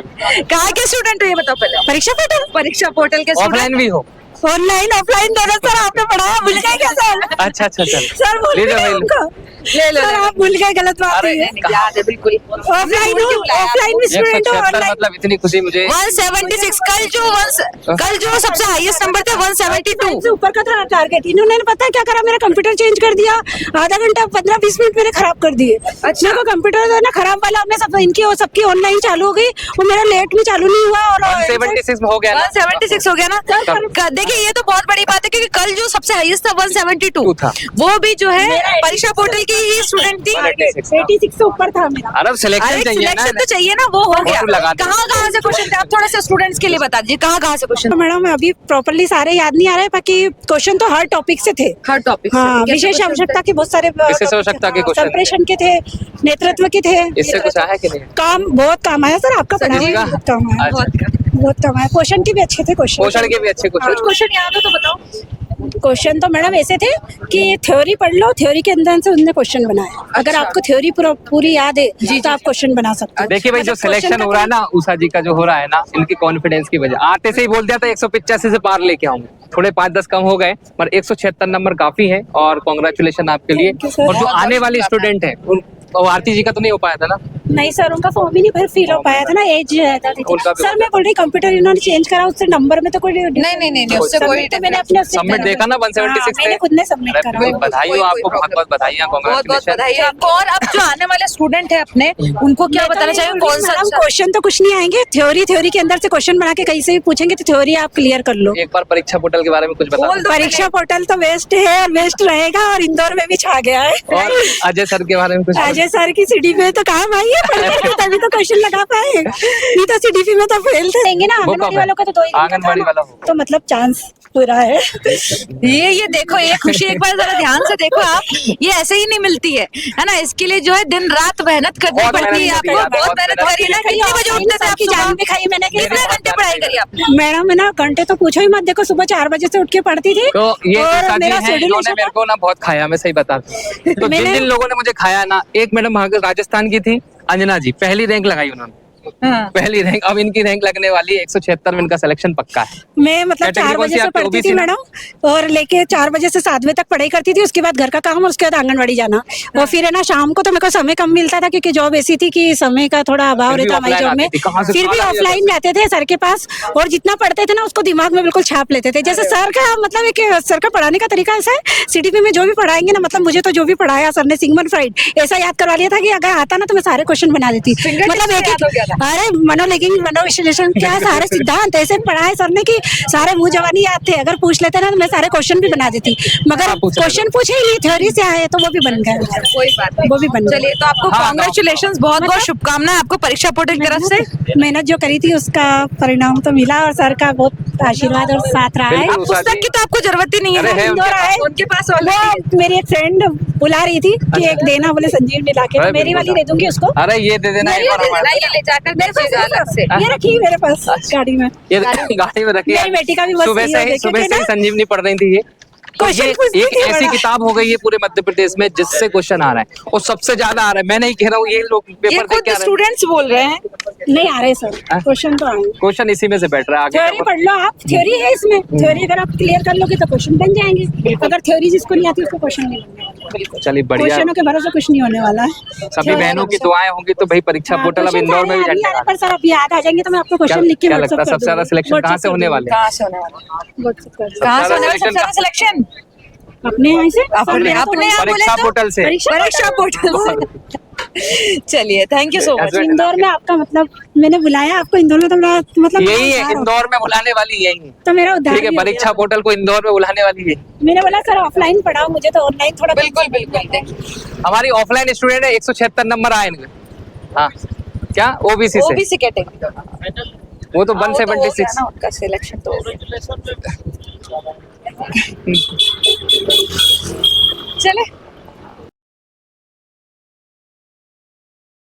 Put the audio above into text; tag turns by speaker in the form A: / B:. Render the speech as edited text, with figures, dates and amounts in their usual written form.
A: कहाँ के स्टूडेंट हो ये बताओ पहले। परीक्षा पोर्टल के
B: ऑफलाइन भी हो?
A: ऑनलाइन ऑफलाइन दोनों। सर आपने पढ़ाया भूल गए क्या सर?
B: अच्छा अच्छा चल
A: सर भूल
B: ले लो
A: गए
B: भाई।
A: हमको।
B: ले
A: सर आप भूल गए, गलत बात है।
C: याद है बिल्कुल।
A: ऑफलाइन भी स्टूडेंट हो
B: 176
A: ऑनलाइन।
B: मतलब इतनी खुशी मुझे।
A: 176 कल जो सबसे हाईएस्ट नंबर थे 172
D: से ऊपर का था टारगेट। इन्होंने पता है क्या करा, मेरा कंप्यूटर चेंज कर दिया, आधा घंटा 15-20 मिनट मेरे खराब कर दिए। मेरे को कंप्यूटर ना खराब वाला में सब इनकी और सबकी ऑनलाइन चालू हो गई, वो मेरा लेट भी चालू नहीं हुआ। और
B: 176 हो गया ना?
A: 176 हो गया ना। देखिए ये तो बहुत बड़ी बात है, क्योंकि कल जो सबसे हाईएस्ट था 172
B: था,
A: वो भी जो है परीक्षा पोर्टल की ही स्टूडेंट थी।
D: 86 से ऊपर था मेरा।
B: अरे सिलेक्शन चाहिए ना,
A: सिलेक्शन तो चाहिए ना, वो हो गया।
B: लगा दो।
A: कहाँ से क्वेश्चन थे आप थोड़ा सा स्टूडेंट्स के लिए बता दीजिए, कहाँ से क्वेश्चन?
D: मैडम अभी प्रॉपर्ली सारे याद नहीं आ रहे, बाकी क्वेश्चन तो हर टॉपिक से थे।
A: हर टॉपिक
D: हाँ, विशेष आवश्यकता के बहुत सारे
B: विशेष आवश्यकता के क्वेश्चन,
D: संप्रेषण के थे, नेतृत्व के थे।
B: इससे कुछ आया कि नहीं?
D: काम बहुत काम आया सर, आपका पढ़ा
B: जी का?
D: बहुत काम आया,
B: अच्छा।
D: बहुत काम आया। क्वेश्चन के भी अच्छे थे क्वेश्चन।
B: पोषण के भी अच्छे क्वेश्चन।
A: क्वेश्चन याद हो तो बताओ।
D: क्वेश्चन तो मैडम ऐसे थे कि थ्योरी पढ़ लो, थ्योरी के अंदर से उनने क्वेश्चन बनाया। अगर आपको थ्योरी पूरी याद है तो आप क्वेश्चन बना सकते हो।
B: देखिए भाई, जो सिलेक्शन हो रहा है ना उषा जी का, जो हो रहा है ना, इनकी कॉन्फिडेंस की वजह। आते से ही बोल दिया था 185 से पार लेके आऊंगे, थोड़े 5-10 कम हो गए, पर 176 नंबर काफी है और कॉन्ग्रेचुलेशन आपके लिए। और जो आने वाले स्टूडेंट है, आरती जी का तो नहीं हो पाया था ना?
D: नहीं सर, उनका फॉर्म ही नहीं फिल हो पाया था ना, एज ज्यादा थी।
B: उनका भी
D: सर मैं बोल रही कंप्यूटर इन्होंने चेंज करा, उससे नंबर में तो कोई
A: नहीं उससे कोई
D: तो मैंने अपने
B: सबमिट देखा ना 176
D: मैंने खुद ने सबमिट करा।
B: बधाई हो आपको, बहुत बहुत बधाई,
A: बहुत बहुत
B: कांग्रेचुलेशन।
A: बधाई आपको। और अब जो आने वाले स्टूडेंट है अपने, उनको क्या बताना चाहिए, कौन सा
D: क्वेश्चन तो कुछ नहीं आएंगे, थ्योरी के अंदर से क्वेश्चन बना के कहीं से भी पूछेंगे तो थ्योरी आप क्लियर कर लो।
B: एक बार परीक्षा पोर्टल के बारे में कुछ बता दो।
D: परीक्षा पोर्टल तो वेस्ट है और वेस्ट रहेगा, और इंदौर में भी छा गया है।
B: और अजय सर के बारे में कुछ
D: अजय सर की सीडीपी में तो काम आई है, पढ़ तभी तो क्वेश्चन लगा पाए, नहीं तो सीडीपी में तो फेल थे ना। आंगनबाड़ी वालों का तो 2 ही दिन का था
B: आंगनबाड़ी
D: ना,
B: वाला हो।
D: तो मतलब चांस पूरा है।
A: ये देखो, ये खुशी एक बार जरा ध्यान से देखो आप, ये ऐसे ही नहीं मिलती है ना। इसके लिए जो है दिन रात मेहनत करनी
B: बहुत
A: पड़ती है
B: मेहनत
A: आपको,
B: करती है,
A: बहुत मेहनत करी है ना। कितने बजे उठते थे आप?
D: की जान भी खाई मैंने।
A: कितने घंटे पढ़ाई करी आपने?
D: मैडम है ना, घंटे तो पूछो ही मत। देखो सुबह 4 बजे से उठ के पढ़ती थी।
B: तो ये
D: और
B: उषा जी
D: मेरा
B: हैं,
D: schedule
B: इन्होंने
D: ऐसा
B: मेरे को ना बहुत खाया, मैं सही बता दूं। तो जिन जिन लोगों ने मुझे खाया ना, एक मैडम राजस्थान की थी, अंजना जी, पहली रैंक लगाई उन्होंने। पहली रैंक, अब इनकी रैंक लगने वाली है। 176 में इनका सिलेक्शन पक्का है।
D: मैं मतलब 4 बजे से पढ़ती थी मैडम, और लेके 4 बजे से 7 बजे तक पढ़ाई करती थी। उसके बाद घर का काम और उसके बाद आंगनबाड़ी जाना। और फिर है ना शाम को तो मेरे को समय कम मिलता था, क्योंकि जॉब ऐसी थी कि समय का थोड़ा अभाव रहता हमारी जॉब में। फिर भी ऑफलाइन जाते थे सर के पास, और जितना पढ़ते थे ना उसको दिमाग में बिल्कुल छाप लेते थे। जैसे सर का मतलब एक सर का पढ़ाने का तरीका ऐसा है, सीडीपी में जो भी पढ़ाएंगे ना, मतलब मुझे तो जो भी पढ़ाया सर ने सिग्मंड फ्राइड ऐसा याद करवा लिया था कि अगर आता ना तो मैं सारे क्वेश्चन बना देती। मतलब एक मनोविश्लेषण क्या सारे सिद्धांत ऐसे पढ़ाए सर ने कि सारे मुंह जवानी याद थे। अगर पूछ लेते ना तो मैं सारे क्वेश्चन भी बना देती, मगर क्वेश्चन पूछे ही नहीं, थ्योरी से आए तो वो भी बन गए।
A: कोई बात नहीं,
D: वो भी बन गए।
A: चलिए, तो आपको कांग्रेचुलेशंस, बहुत बहुत शुभकामनाएं आपको परीक्षा पोर्टल की तरफ से।
D: मेहनत जो करी थी उसका परिणाम तो मिला, और सर का बहुत आशीर्वाद और साथ रहा है।
B: बिल्कुल।
A: पुस्तक की तो आपको जरूरत ही नहीं
B: अरे है
A: है,
B: उनके पास।
A: उनके पास
D: वो मेरी एक फ्रेंड बुला रही थी कि एक देना, बोले संजीव ने लाके, तो मेरी वाली दे दूंगी उसको।
B: अरे ये दे देना एक बार हमारे।
A: ये ले जाकर मेरे पास अलग से।
D: ये रखी मेरे पास गाड़ी में।
B: ये गाड़ी में रखी है।
D: मेरी बेटी का भी बस
B: सुबह
D: यही
B: से
D: है,
B: ही
D: क्योंकि ना
B: संजीवनी पढ़ रही थी। ये तो
D: क्वेश्चन
B: ये
D: पूछती
B: एक
D: थी
B: ऐसी
D: बड़ा।
B: किताब हो गई है पूरे मध्य प्रदेश में जिससे क्वेश्चन आ रहा है, और सबसे ज्यादा आ रहा है। मैं नहीं कह रहा हूँ, ये लोग
A: ये
B: पेपर देख
A: खुद
B: के आ रहे हैं।
A: स्टूडेंट्स बोल रहे हैं।
D: नहीं आ रहे सर, क्वेश्चन तो आए।
B: क्वेश्चन इसी में से बैठ रहा है।
D: थ्योरी
B: आगे
D: पढ़ लो आप, थ्योरी है इसमें। थ्योरी अगर आप क्लियर कर लोगे तो क्वेश्चन बन जाएंगे। अगर थ्योरी जिसको नहीं आती उसको क्वेश्चन नहीं बनने।
B: चलिए बढ़िया।
D: क्वेश्चनों के भरोसे कुछ नहीं होने वाला है।
B: सभी बहनों की दुआएं होंगी तो भाई परीक्षा पोर्टल अब इंदौर में भी झंडे गाड़।
D: पर सर अब याद आ जाएंगे तो मैं आपको क्वेश्चन लिख के
B: क्या लगता है सबसे ज्यादा सिलेक्शन कहाँ से होने वाले?
A: कहाँ से होने वाला?
D: WhatsApp
A: कहाँ से होने वाला सबसे ज्यादा सिलेक्शन?
D: अपने यहाँ से,
A: अपने यहाँ बोले
B: परीक्षा
A: तो?
B: पोर्टल से।
A: परीक्षा पोर्टल से। चलिए, thank you so much.
D: Indore में आपका मतलब मैंने बुलाया आपको इंदौर में, तो मतलब
B: यही है, इंदौर में बुलाने वाली यही है।
D: तो मेरा उद्धार
B: ठीक है,
D: भी हो
B: परीक्षा
D: गया।
B: पोर्टल को इंदौर में बुलाने वाली है।
D: मैंने बोला सर ऑफलाइन पढ़ाओ, मुझे तो ऑनलाइन थोड़ा।
A: बिल्कुल बिल्कुल।
B: हमारी ऑफलाइन स्टूडेंट है, 176 नंबर आए इनके। हाँ, क्या ओबीसी से?
A: ओबीसी कैटेगरी,
B: वो तो 176।
A: उनका सिलेक्शन तो चले।